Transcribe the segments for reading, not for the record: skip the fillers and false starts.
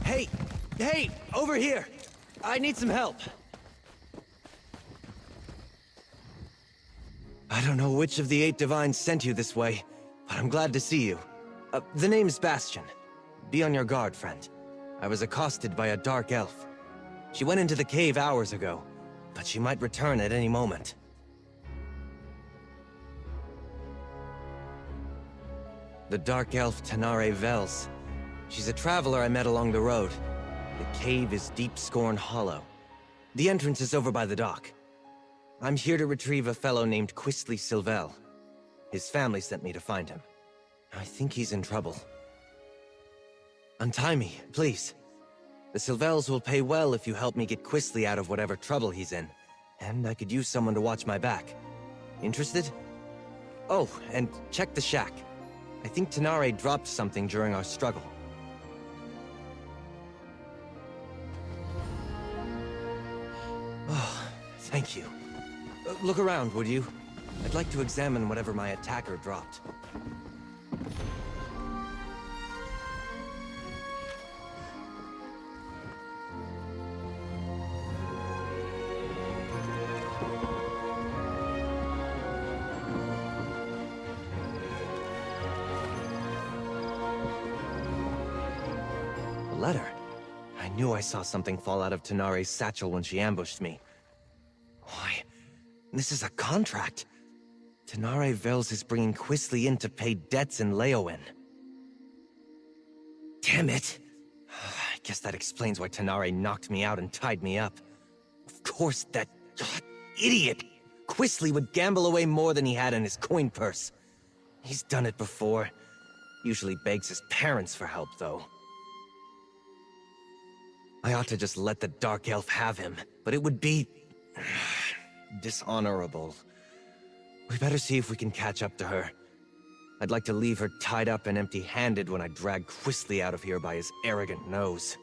Hey! Hey! Over here! I need some help. I don't know which of the 8 divines sent you this way, but I'm glad to see you. The name's Bastian. Be on your guard, friend. I was accosted by a dark elf. She went into the cave hours ago, but she might return at any moment. The dark elf Tanare Vels. She's a traveler I met along the road. The cave is Deep Scorn Hollow. The entrance is over by the dock. I'm here to retrieve a fellow named Quistley Silvel. His family sent me to find him. I think he's in trouble. Untie me, please. The Silvels will pay well if you help me get Quistley out of whatever trouble he's in. And I could use someone to watch my back. Interested? Oh, and check the shack. I think Tanare dropped something during our struggle. Oh, thank you. Look around, would you? I'd like to examine whatever my attacker dropped. A letter. I knew I saw something fall out of Tanare's satchel when she ambushed me. Why? This is a contract. Tanare Vels is bringing Quistley in to pay debts in Leowen. Damn it! I guess that explains why Tanare knocked me out and tied me up. Of course, that idiot Quistley would gamble away more than he had in his coin purse. He's done it before. Usually begs his parents for help, though. I ought to just let the Dark Elf have him, but it would be dishonorable. We better see if we can catch up to her. I'd like to leave her tied up and empty-handed when I drag Quistley out of here by his arrogant nose.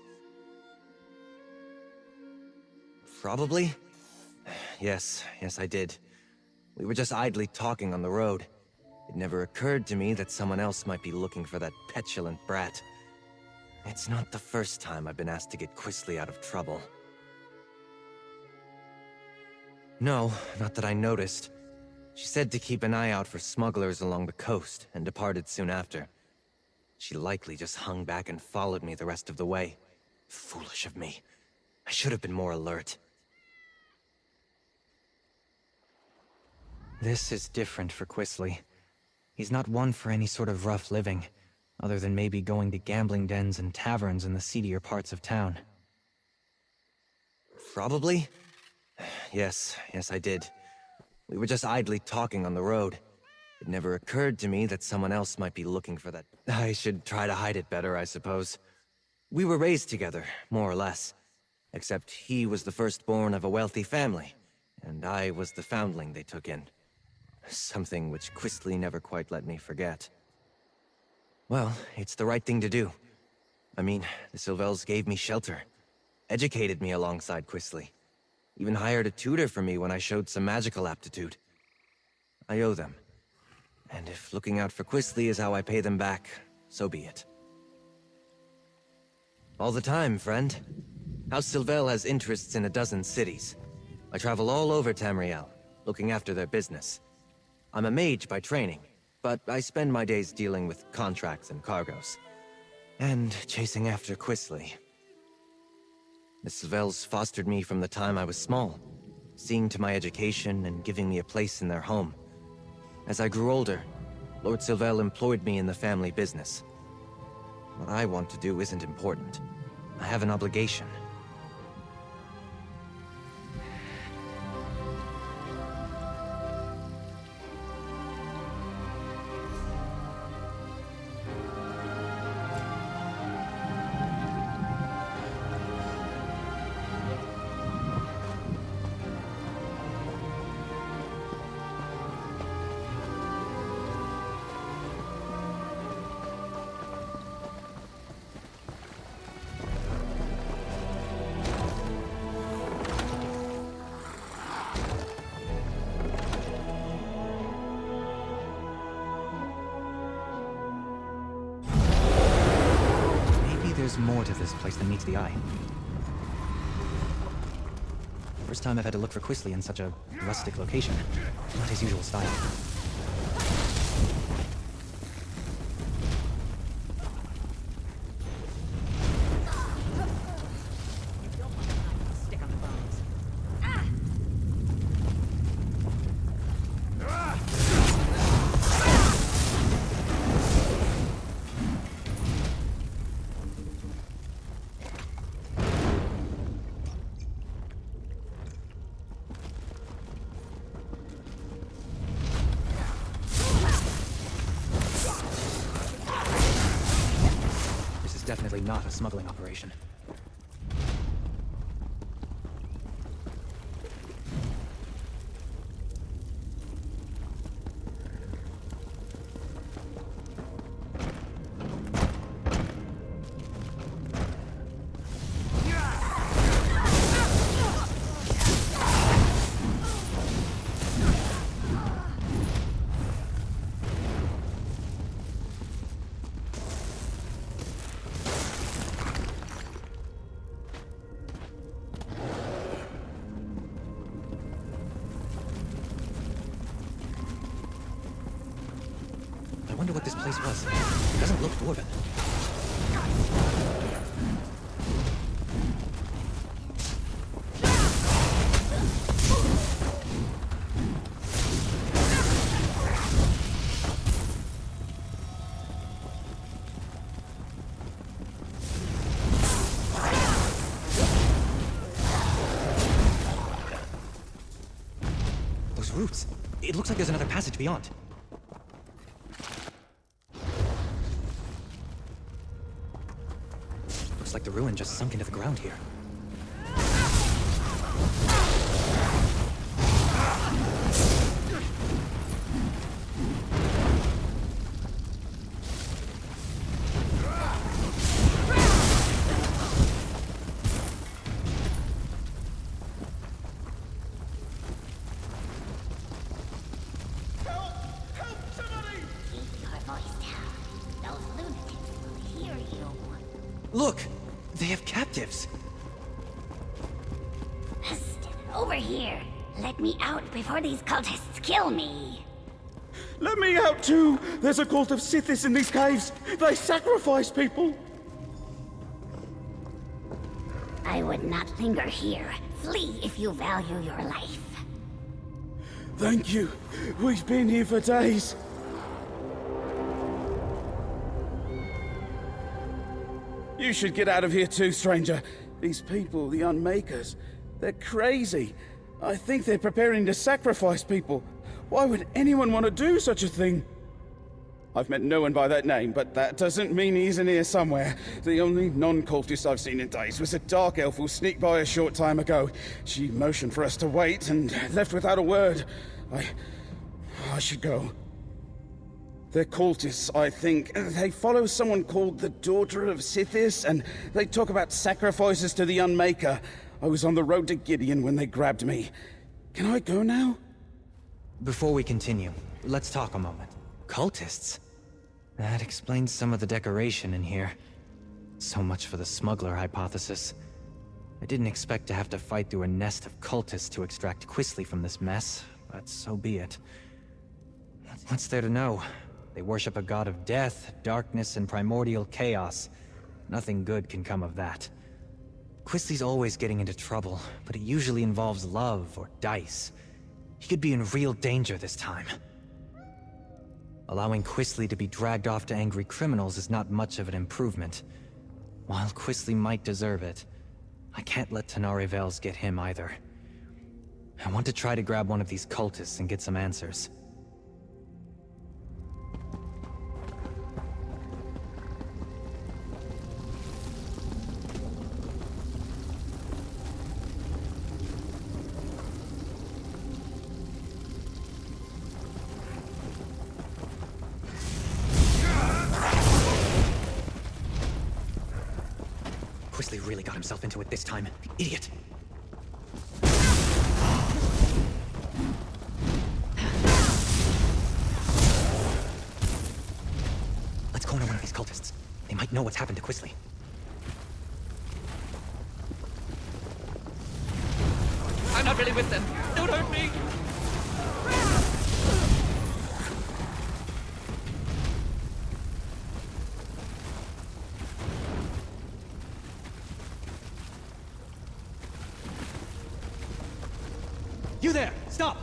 Probably? Yes, I did. We were just idly talking on the road. It never occurred to me that someone else might be looking for that petulant brat. It's not the first time I've been asked to get Quistley out of trouble. No, not that I noticed. She said to keep an eye out for smugglers along the coast, and departed soon after. She likely just hung back and followed me the rest of the way. Foolish of me. I should have been more alert. This is different for Quistley. He's not one for any sort of rough living, other than maybe going to gambling dens and taverns in the seedier parts of town. Probably? Yes, I did. We were just idly talking on the road. It never occurred to me that someone else might be looking for that. I should try to hide it better, I suppose. We were raised together, more or less. Except he was the firstborn of a wealthy family, and I was the foundling they took in. Something which Quistley never quite let me forget. Well, it's the right thing to do. I mean, the Silvels gave me shelter, educated me alongside Quistley. Even hired a tutor for me when I showed some magical aptitude. I owe them. And if looking out for Quistley is how I pay them back, so be it. All the time, friend. House Silvel has interests in a dozen cities. I travel all over Tamriel, looking after their business. I'm a mage by training, but I spend my days dealing with contracts and cargoes. And chasing after Quistley. The Silvels fostered me from the time I was small, seeing to my education and giving me a place in their home. As I grew older, Lord Silvel employed me in the family business. What I want to do isn't important. I have an obligation. There's more to this place than meets the eye. First time I've had to look for Quisly in such a rustic location. Not his usual style. Definitely not a smuggling operation. I wonder what this place was. It doesn't look dwarven. Those roots. It looks like there's another passage beyond. Like the ruin just sunk into the ground here. Look! They have captives! Bastion, over here! Let me out before these cultists kill me! Let me out too! There's a cult of Sithis in these caves! They sacrifice people! I would not linger here. Flee if you value your life. Thank you. We've been here for days. You should get out of here too, stranger. These people, the Unmakers, they're crazy. I think they're preparing to sacrifice people. Why would anyone want to do such a thing? I've met no one by that name, but that doesn't mean he isn't here somewhere. The only non-cultist I've seen in days was a dark elf who sneaked by a short time ago. She motioned for us to wait and left without a word. I should go. They're cultists, I think. They follow someone called the Daughter of Sithis, and they talk about sacrifices to the Unmaker. I was on the road to Gideon when they grabbed me. Can I go now? Before we continue, let's talk a moment. Cultists? That explains some of the decoration in here. So much for the smuggler hypothesis. I didn't expect to have to fight through a nest of cultists to extract Quisly from this mess, but so be it. What's there to know? They worship a god of death, darkness, and primordial chaos. Nothing good can come of that. Quisly's always getting into trouble, but it usually involves love or dice. He could be in real danger this time. Allowing Quisly to be dragged off to angry criminals is not much of an improvement. While Quisly might deserve it, I can't let Tenari Vales get him either. I want to try to grab one of these cultists and get some answers. Quisly really got himself into it this time. Idiot! Let's corner one of these cultists. They might know what's happened to Quisly. I'm not really with them. Don't hurt me. You there! Stop!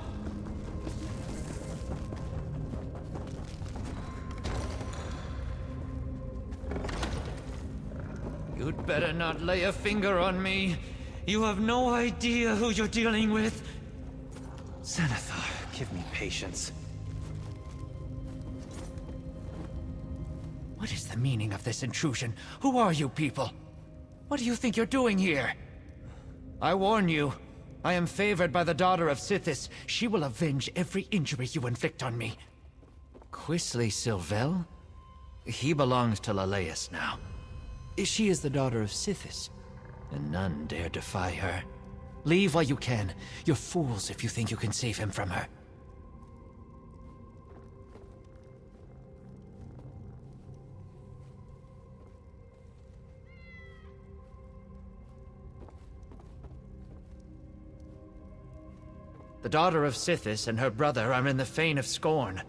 You'd better not lay a finger on me. You have no idea who you're dealing with. Xanathar, give me patience. What is the meaning of this intrusion? Who are you people? What do you think you're doing here? I warn you, I am favored by the daughter of Sithis. She will avenge every injury you inflict on me. Quisley Sylvel? He belongs to Leleus now. She is the daughter of Sithis, and none dare defy her. Leave while you can. You're fools if you think you can save him from her. The daughter of Sithis and her brother are in the Fane of Scorn.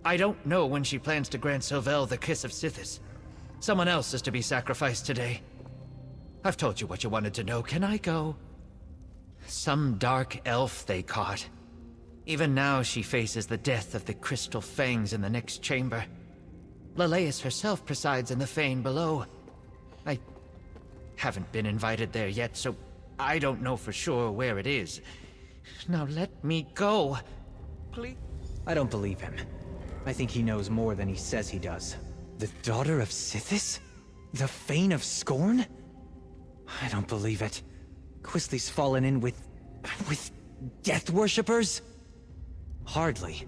I don't know when she plans to grant Sylvel the Kiss of Sithis. Someone else is to be sacrificed today. I've told you what you wanted to know. Can I go? Some dark elf they caught. Even now she faces the death of the crystal fangs in the next chamber. Leleus herself presides in the Fane below. I haven't been invited there yet, so I don't know for sure where it is. Now let me go. Please. I don't believe him. I think he knows more than he says he does. The daughter of Sithis? The Fane of Scorn? I don't believe it. Quisley's fallen in with death worshippers? Hardly.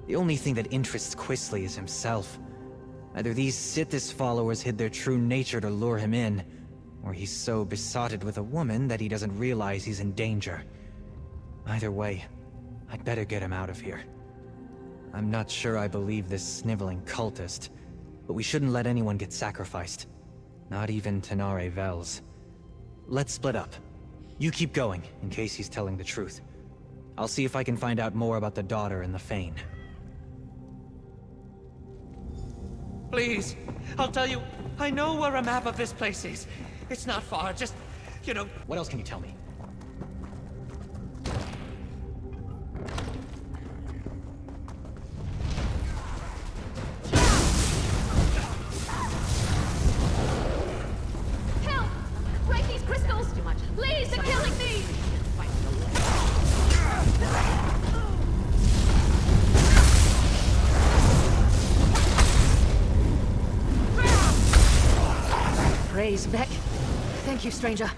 The only thing that interests Quisley is himself. Either these Sithis followers hid their true nature to lure him in, or he's so besotted with a woman that he doesn't realize he's in danger. Either way, I'd better get him out of here. I'm not sure I believe this sniveling cultist, but we shouldn't let anyone get sacrificed. Not even Tenare Vels. Let's split up. You keep going, in case he's telling the truth. I'll see if I can find out more about the daughter and the Fane. Please, I'll tell you, I know where a map of this place is. It's not far, just, you know... What else can you tell me? Help! Break these crystals! Too much. Please, they're killing me! Praise Beck. Thank you, stranger.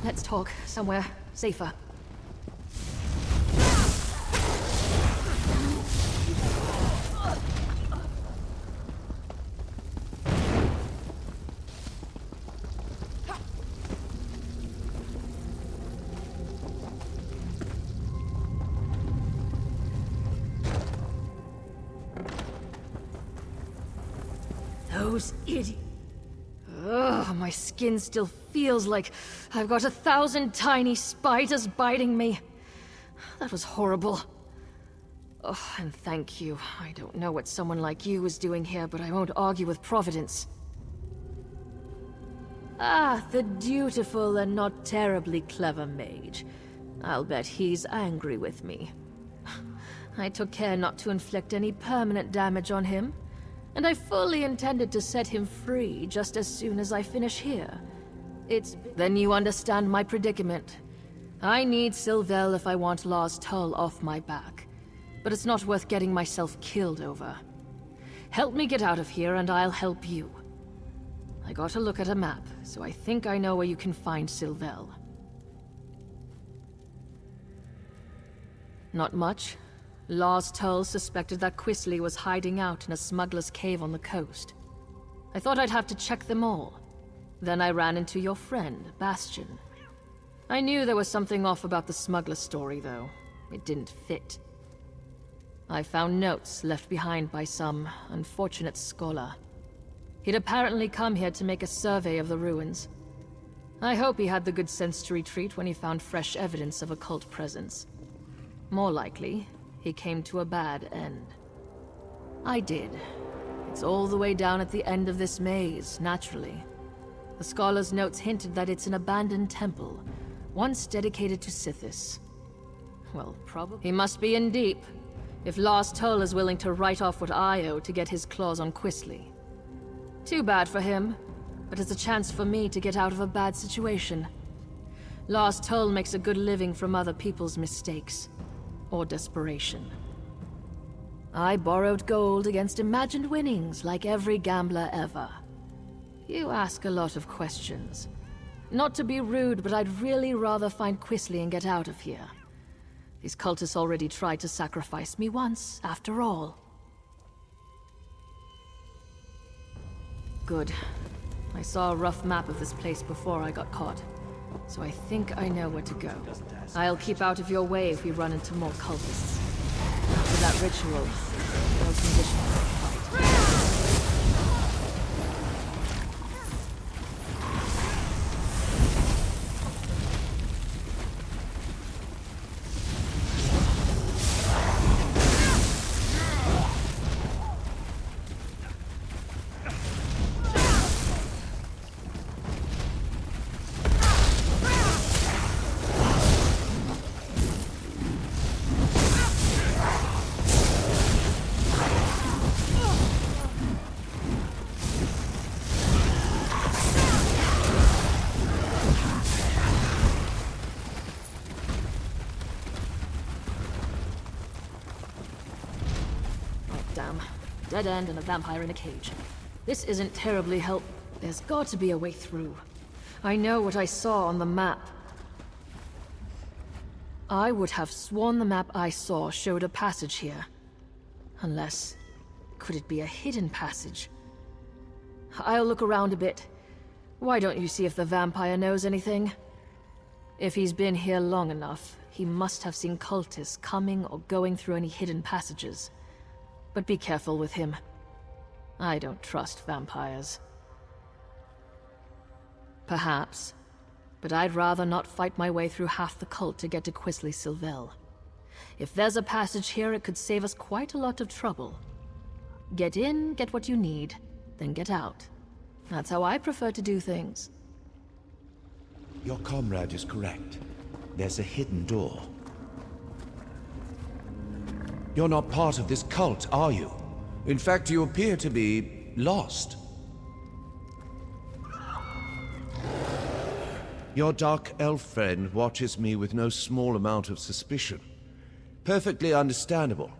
Let's talk somewhere safer. Those idiots. Ugh, my skin still feels like I've got 1,000 tiny spiders biting me. That was horrible. Oh, and thank you. I don't know what someone like you is doing here, but I won't argue with Providence. Ah, the dutiful and not terribly clever mage. I'll bet he's angry with me. I took care not to inflict any permanent damage on him. And I fully intended to set him free just as soon as I finish here. Then you understand my predicament. I need Sylvel if I want Law's Tull off my back. But it's not worth getting myself killed over. Help me get out of here and I'll help you. I got a look at a map, so I think I know where you can find Sylvel. Not much. Law's Tull suspected that Quisley was hiding out in a smuggler's cave on the coast. I thought I'd have to check them all. Then I ran into your friend, Bastian. I knew there was something off about the smuggler story, though. It didn't fit. I found notes left behind by some unfortunate scholar. He'd apparently come here to make a survey of the ruins. I hope he had the good sense to retreat when he found fresh evidence of occult presence. More likely, he came to a bad end. I did. It's all the way down at the end of this maze, naturally. The scholar's notes hinted that it's an abandoned temple, once dedicated to Sithis. Well, probably. He must be in deep, if Lars Tull is willing to write off what I owe to get his claws on Quisly. Too bad for him, but it's a chance for me to get out of a bad situation. Lars Tull makes a good living from other people's mistakes. Or desperation. I borrowed gold against imagined winnings like every gambler ever. You ask a lot of questions. Not to be rude, but I'd really rather find Quisly and get out of here. These cultists already tried to sacrifice me once, after all. Good. I saw a rough map of this place before I got caught, so I think I know where to go. I'll keep out of your way if we run into more cultists. After that ritual, no condition for a fight. Dead end and a vampire in a cage. This isn't terribly help. There's got to be a way through. I know what I saw on the map. I would have sworn the map I saw showed a passage here. Unless... could it be a hidden passage? I'll look around a bit. Why don't you see if the vampire knows anything? If he's been here long enough, he must have seen cultists coming or going through any hidden passages. But be careful with him. I don't trust vampires. Perhaps. But I'd rather not fight my way through half the cult to get to Quisly Silvel. If there's a passage here, it could save us quite a lot of trouble. Get in, get what you need, then get out. That's how I prefer to do things. Your comrade is correct. There's a hidden door. You're not part of this cult, are you? In fact, you appear to be lost. Your dark elf friend watches me with no small amount of suspicion. Perfectly understandable,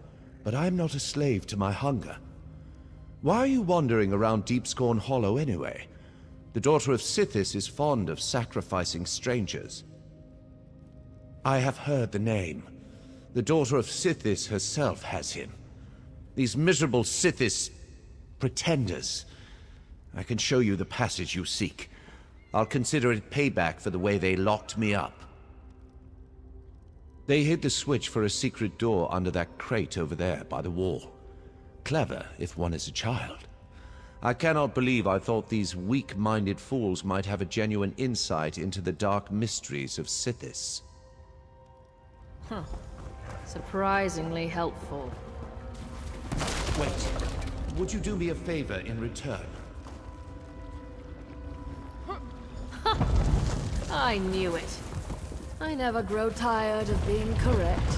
but I'm not a slave to my hunger. Why are you wandering around Deepscorn Hollow anyway? The daughter of Sithis is fond of sacrificing strangers. I have heard the name. The daughter of Sithis herself has him. These miserable Sithis pretenders. I can show you the passage you seek. I'll consider it payback for the way they locked me up. They hid the switch for a secret door under that crate over there by the wall. Clever, if one is a child. I cannot believe I thought these weak-minded fools might have a genuine insight into the dark mysteries of Sithis. Huh. Surprisingly helpful. Wait. Would you do me a favor in return? I knew it. I never grow tired of being correct.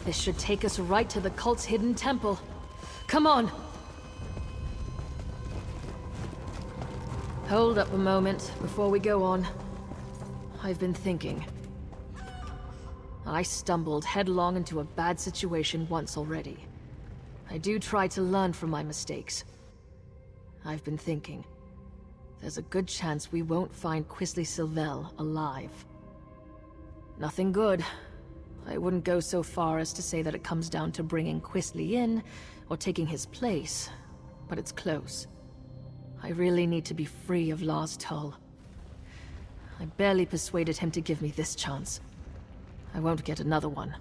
This should take us right to the cult's hidden temple. Come on! Hold up a moment before we go on. I've been thinking. I stumbled headlong into a bad situation once already. I do try to learn from my mistakes. I've been thinking. There's a good chance we won't find Quisly Silvel alive. Nothing good. I wouldn't go so far as to say that it comes down to bringing Quisly in, or taking his place, but it's close. I really need to be free of Lars Tull. I barely persuaded him to give me this chance. I won't get another one.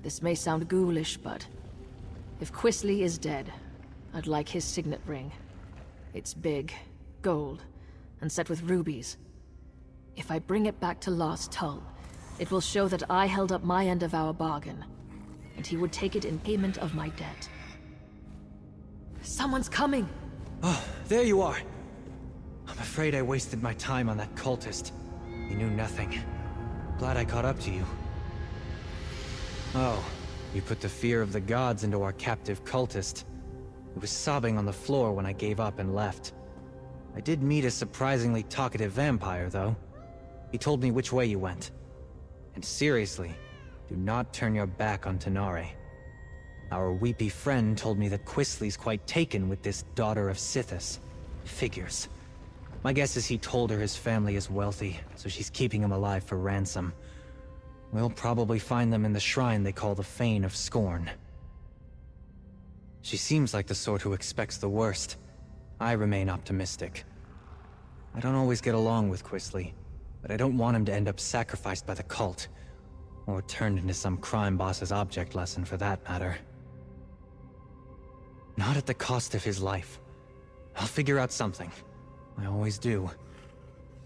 This may sound ghoulish, but if Quisly is dead, I'd like his signet ring. It's big, gold, and set with rubies. If I bring it back to Last Tull, it will show that I held up my end of our bargain, and he would take it in payment of my debt. Someone's coming! Oh, there you are. I'm afraid I wasted my time on that cultist. You knew nothing. Glad I caught up to you. Oh, you put the fear of the gods into our captive cultist. He was sobbing on the floor when I gave up and left. I did meet a surprisingly talkative vampire, though. He told me which way you went. And seriously, do not turn your back on Tenare. Our weepy friend told me that Quisley's quite taken with this daughter of Sithis. Figures. My guess is he told her his family is wealthy, so she's keeping him alive for ransom. We'll probably find them in the shrine they call the Fane of Scorn. She seems like the sort who expects the worst. I remain optimistic. I don't always get along with Quisley, but I don't want him to end up sacrificed by the cult. Or turned into some crime boss's object lesson for that matter. Not at the cost of his life. I'll figure out something. I always do.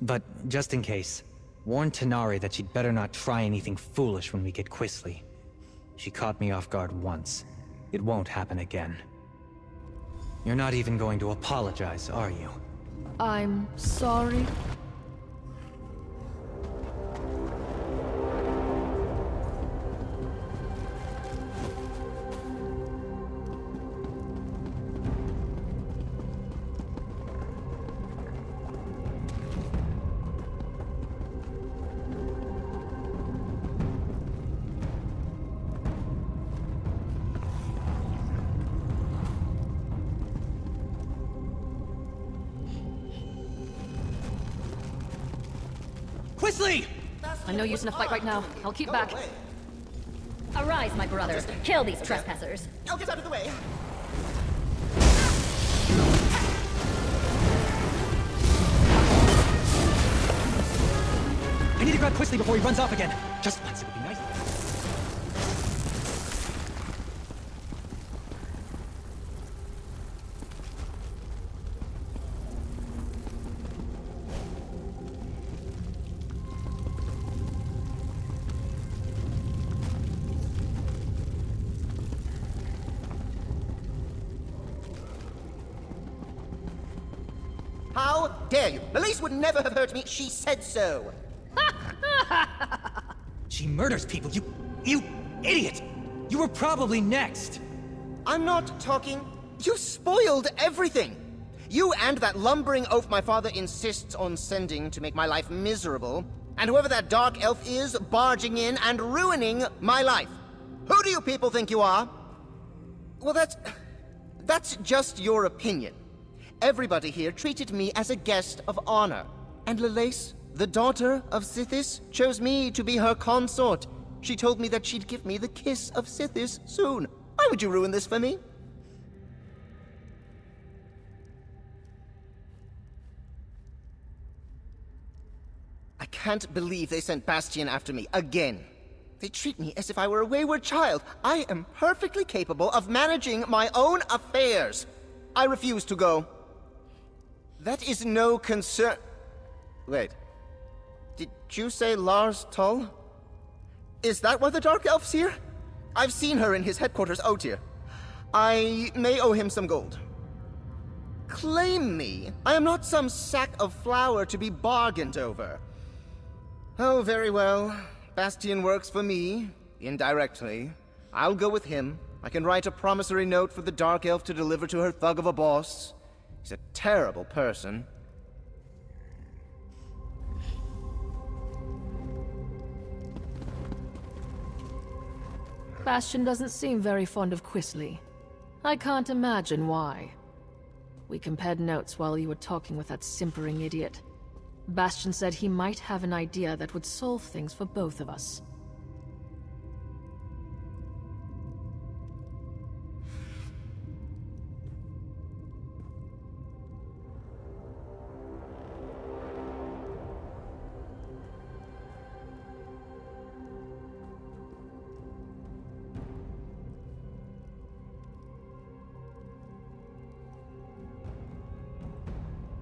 But just in case, warn Tenare that she'd better not try anything foolish when we get Quisley. She caught me off guard once. It won't happen again. You're not even going to apologize, are you? I'm sorry. Quisley! I'm no use in a fight right now. I'll keep back. Arise, my brother. Kill these trespassers. Oh, get out of the way! I need to grab Quisley before he runs off again. Just once, it would be nice. How dare you? Elise would never have hurt me. She said so. She murders people, you idiot! You were probably next! I'm not talking. You spoiled everything. You and that lumbering oaf my father insists on sending to make my life miserable, and whoever that dark elf is barging in and ruining my life. Who do you people think you are? Well, that's just your opinion. Everybody here treated me as a guest of honor, and Lelace, the daughter of Sithis, chose me to be her consort. She told me that she'd give me the kiss of Sithis soon. Why would you ruin this for me? I can't believe they sent Bastian after me again. They treat me as if I were a wayward child. I am perfectly capable of managing my own affairs. I refuse to go. That is no concern. Wait. Did you say Lars Tull? Is that why the Dark Elf's here? I've seen her in his headquarters, Otir. I may owe him some gold. Claim me. I am not some sack of flour to be bargained over. Oh, very well. Bastian works for me, indirectly. I'll go with him. I can write a promissory note for the Dark Elf to deliver to her thug of a boss. He's a terrible person. Bastian doesn't seem very fond of Quisley. I can't imagine why. We compared notes while you were talking with that simpering idiot. Bastian said he might have an idea that would solve things for both of us.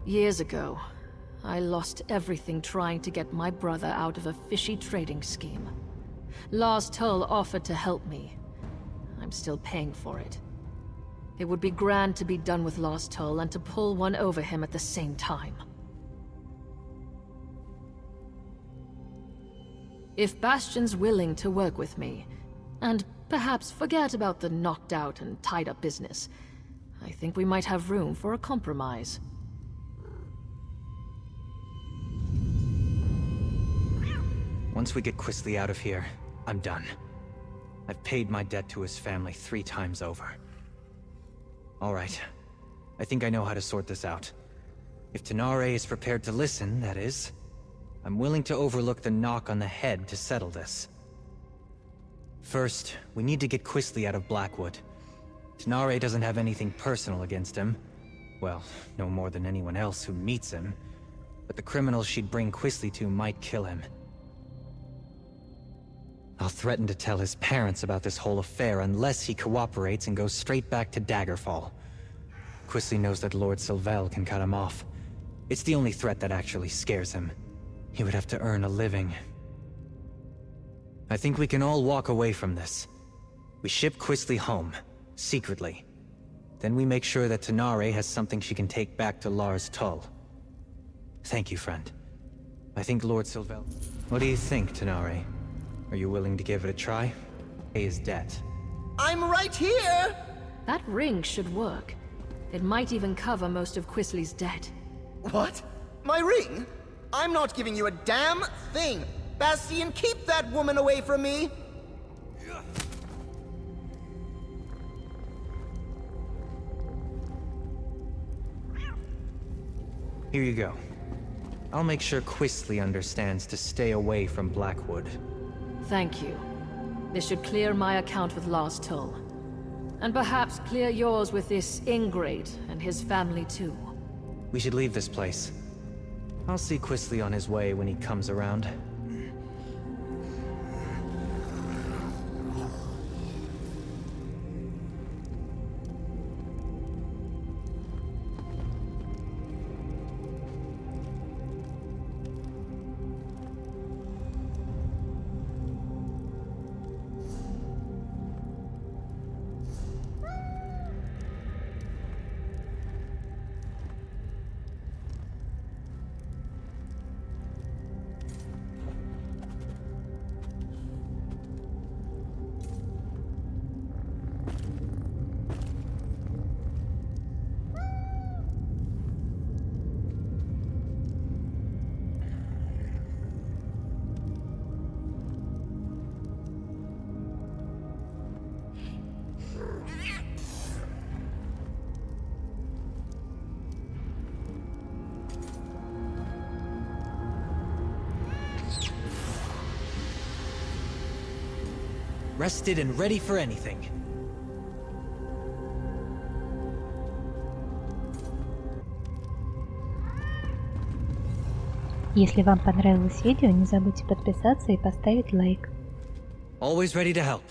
Years ago, I lost everything trying to get my brother out of a fishy trading scheme. Lars Tull offered to help me. I'm still paying for it. It would be grand to be done with Lars Tull and to pull one over him at the same time. If Bastian's willing to work with me, and perhaps forget about the knocked out and tied up business, I think we might have room for a compromise. Once we get Quisley out of here, I'm done. I've paid my debt to his family 3 times over. All right. I think I know how to sort this out. If Tenare is prepared to listen, that is, I'm willing to overlook the knock on the head to settle this. First, we need to get Quisley out of Blackwood. Tenare doesn't have anything personal against him. Well, no more than anyone else who meets him. But the criminals she'd bring Quisley to might kill him. I'll threaten to tell his parents about this whole affair unless he cooperates and goes straight back to Daggerfall. Quisley knows that Lord Sylvel can cut him off. It's the only threat that actually scares him. He would have to earn a living. I think we can all walk away from this. We ship Quisley home, secretly. Then we make sure that Tenare has something she can take back to Lars Tull. Thank you, friend. I think Lord Sylvel... What do you think, Tenare? Are you willing to give it a try? Pay his debt. I'm right here! That ring should work. It might even cover most of Quisley's debt. What? My ring? I'm not giving you a damn thing! Bastian, keep that woman away from me! Here you go. I'll make sure Quisley understands to stay away from Blackwood. Thank you. This should clear my account with Lars Tull. And perhaps clear yours with this ingrate and his family too. We should leave this place. I'll see Quisley on his way when he comes around. Rested and ready for anything. Если вам понравилось видео, не забудьте подписаться и поставить лайк. Always ready to help.